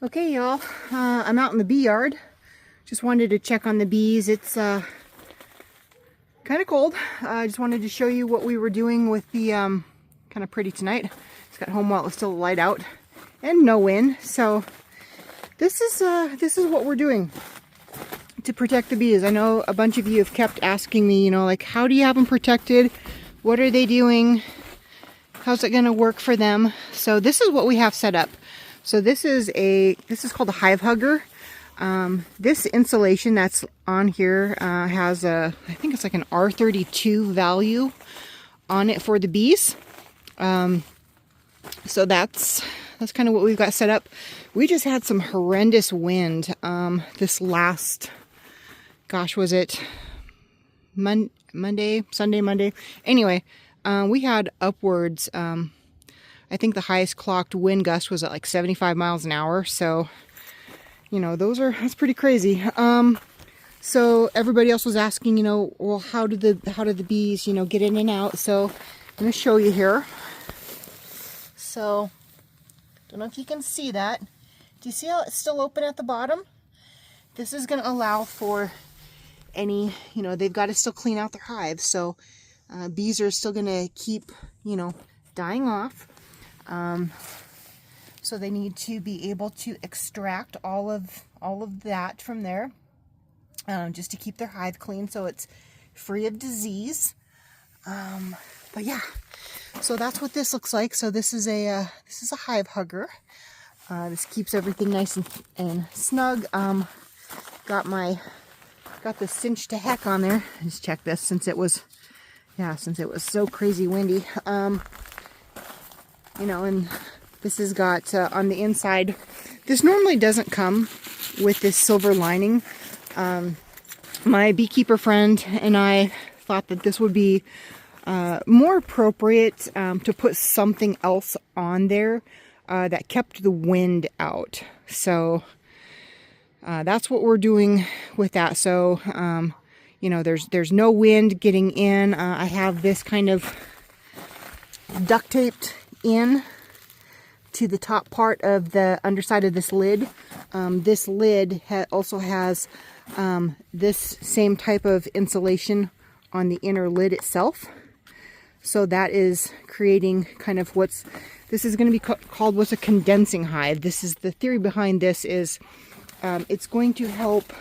Okay, y'all, I'm out in the bee yard. Just wanted to check on the bees. It's kind of cold. I just wanted to show you what we were doing with the kind of pretty tonight. Just got home while it was still light out and no wind. So this is what we're doing to protect the bees. I know a bunch of you have kept asking me, like, how do you have them protected? What are they doing? How's it going to work for them? So this is what we have set up. So this is called a hive hugger. This insulation that's on here has I think it's like an R32 value on it for the bees. So that's kind of what we've got set up. We just had some horrendous wind this last, gosh, was it Monday? Anyway, we had upwards, I think the highest clocked wind gust was at like 75 miles an hour. So, that's pretty crazy. So everybody else was asking, well, how do the bees, get in and out? So I'm going to show you here. So, don't know if you can see that. Do you see how it's still open at the bottom? This is going to allow for any, they've got to still clean out their hives. So bees are still going to keep, dying off. So they need to be able to extract all of that from there, just to keep their hive clean, so it's free of disease. But yeah, so that's what this looks like. So this is a hive hugger. This keeps everything nice and snug. Got the cinch to heck on there. Just check this since it was so crazy windy. And this has got on the inside, this normally doesn't come with this silver lining. My beekeeper friend and I thought that this would be more appropriate to put something else on there that kept the wind out. So that's what we're doing with that. So, there's no wind getting in. I have this kind of duct taped in to the top part of the underside of this lid. This lid also has this same type of insulation on the inner lid itself. So that is creating kind of this is going to be called what's a condensing hive. This is the theory behind this is it's going to help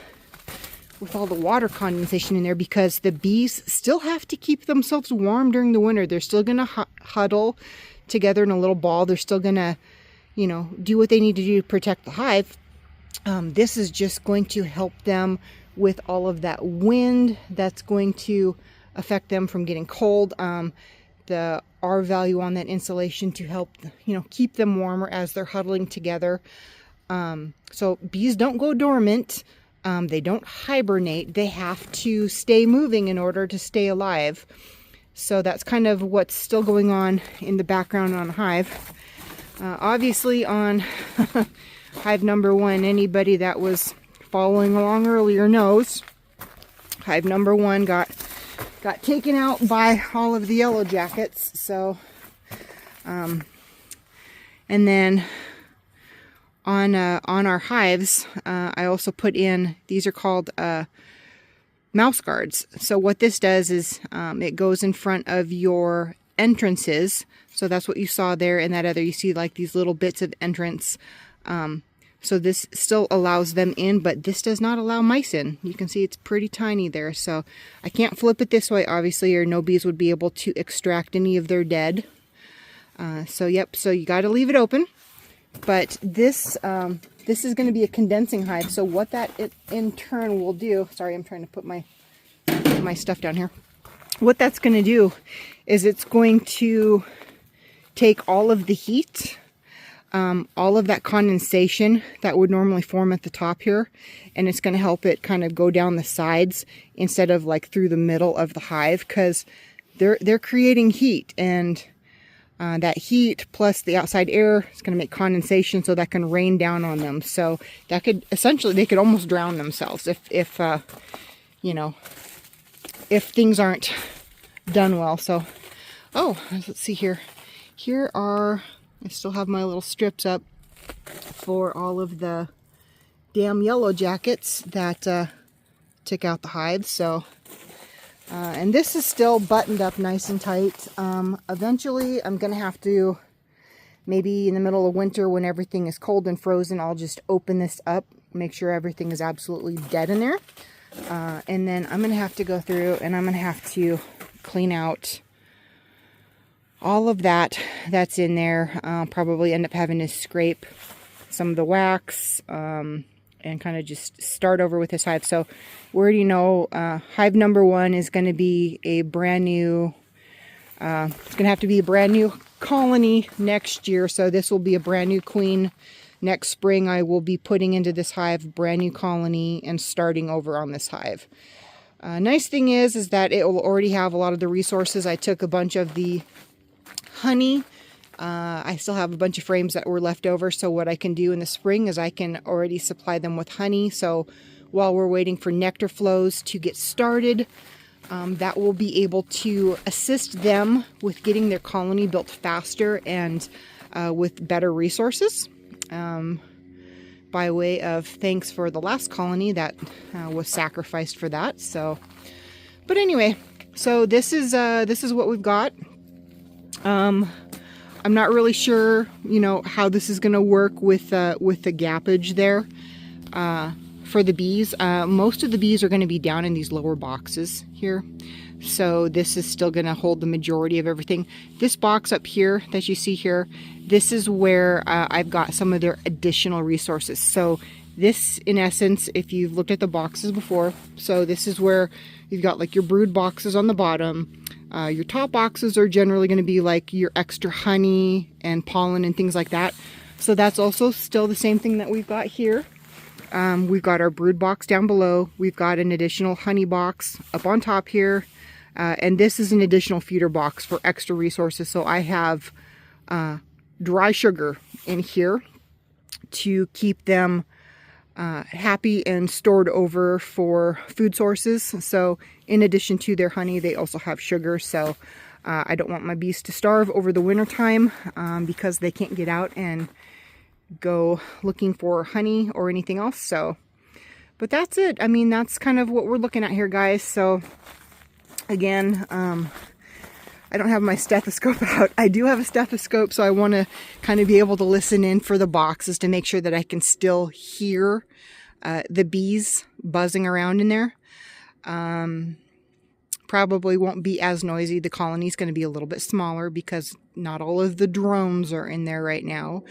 with all the water condensation in there, because the bees still have to keep themselves warm during the winter. They're still going to huddle together in a little ball. They're still going to, do what they need to do to protect the hive. This is just going to help them with all of that wind that's going to affect them from getting cold. The R value on that insulation to help, keep them warmer as they're huddling together. So bees don't go dormant. They don't hibernate. They have to stay moving in order to stay alive. So that's kind of what's still going on in the background on the hive. Obviously on hive number 1, anybody that was following along earlier knows hive number 1 got taken out by all of the yellow jackets. So, and then on our hives, I also put in, these are called mouse guards. So what this does is it goes in front of your entrances. So that's what you saw there, and that other, you see like these little bits of entrance. So this still allows them in, but this does not allow mice in. You can see it's pretty tiny there. So I can't flip it this way, obviously, or no bees would be able to extract any of their dead. So you got to leave it open. But this is going to be a condensing hive. So what that in turn will do, sorry, I'm trying to put my stuff down here. What that's going to do is it's going to take all of the heat, all of that condensation that would normally form at the top here, and it's going to help it kind of go down the sides instead of like through the middle of the hive, because they're creating heat, and that heat plus the outside air is going to make condensation, so that can rain down on them. So that could essentially, they could almost drown themselves if things aren't done well. So, oh, let's see here. Here are, I still have my little strips up. for all of the damn yellow jackets that took out the hives. So, and this is still buttoned up nice and tight. Eventually I'm going to have to, maybe in the middle of winter when everything is cold and frozen, I'll just open this up, make sure everything is absolutely dead in there. And then I'm going to have to go through and I'm going to have to clean out all of that's in there. Probably end up having to scrape some of the wax and kind of just start over with this hive. So we already know hive number 1 is going to be a brand new, it's going to have to be a brand new colony next year. So this will be a brand new queen. Next spring I will be putting into this hive brand new colony and starting over on this hive. Nice thing is that it will already have a lot of the resources. I took a bunch of the honey. I still have a bunch of frames that were left over, so what I can do in the spring is I can already supply them with honey. So while we're waiting for nectar flows to get started, that will be able to assist them with getting their colony built faster and with better resources, by way of thanks for the last colony that was sacrificed for that. So, but anyway, so this is what we've got. I'm not really sure, how this is going to work with the gappage there for the bees. Most of the bees are going to be down in these lower boxes here. So this is still going to hold the majority of everything. This box up here that you see here, this is where I've got some of their additional resources. So this, in essence, if you've looked at the boxes before, so this is where you've got like your brood boxes on the bottom. Your top boxes are generally going to be like your extra honey and pollen and things like that. So that's also still the same thing that we've got here. We've got our brood box down below. We've got an additional honey box up on top here. And this is an additional feeder box for extra resources. So I have dry sugar in here to keep them happy and stored over for food sources. So in addition to their honey, they also have sugar. So I don't want my bees to starve over the winter time because they can't get out and go looking for honey or anything else. So, but that's it. I mean, that's kind of what we're looking at here, guys. So again, I don't have my stethoscope out. I do have a stethoscope, so I want to kind of be able to listen in for the boxes to make sure that I can still hear the bees buzzing around in there. Probably won't be as noisy. The colony is going to be a little bit smaller because not all of the drones are in there right now.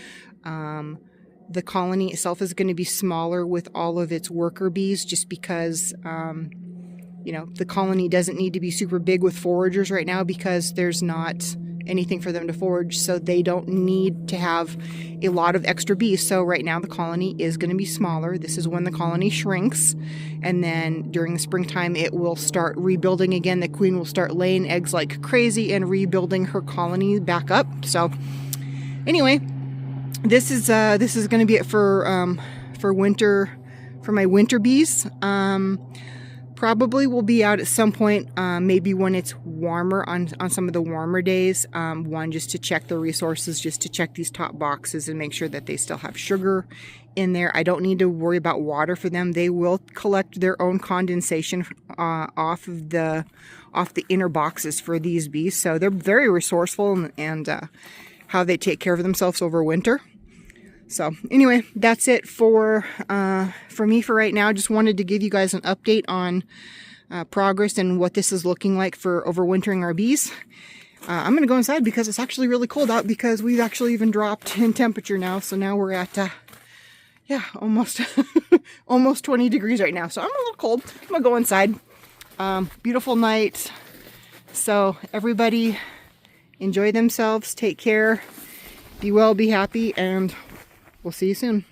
The colony itself is going to be smaller with all of its worker bees just because the colony doesn't need to be super big with foragers right now because there's not anything for them to forage, so they don't need to have a lot of extra bees. So right now the colony is going to be smaller. This is when the colony shrinks, and then during the springtime it will start rebuilding again. The queen will start laying eggs like crazy and rebuilding her colony back up. So anyway, this is going to be it for winter, for my winter bees. Probably will be out at some point, maybe when it's warmer on some of the warmer days. One, just to check the resources, just to check these top boxes and make sure that they still have sugar in there. I don't need to worry about water for them. They will collect their own condensation off the inner boxes for these bees. So they're very resourceful and how they take care of themselves over winter. So anyway, that's it for me for right now. Just wanted to give you guys an update on progress and what this is looking like for overwintering our bees. I'm going to go inside because it's actually really cold out because we've actually even dropped in temperature now. So now we're at, almost, almost 20 degrees right now. So I'm a little cold. I'm going to go inside. Beautiful night. So everybody enjoy themselves. Take care. Be well, be happy, and we'll see you soon.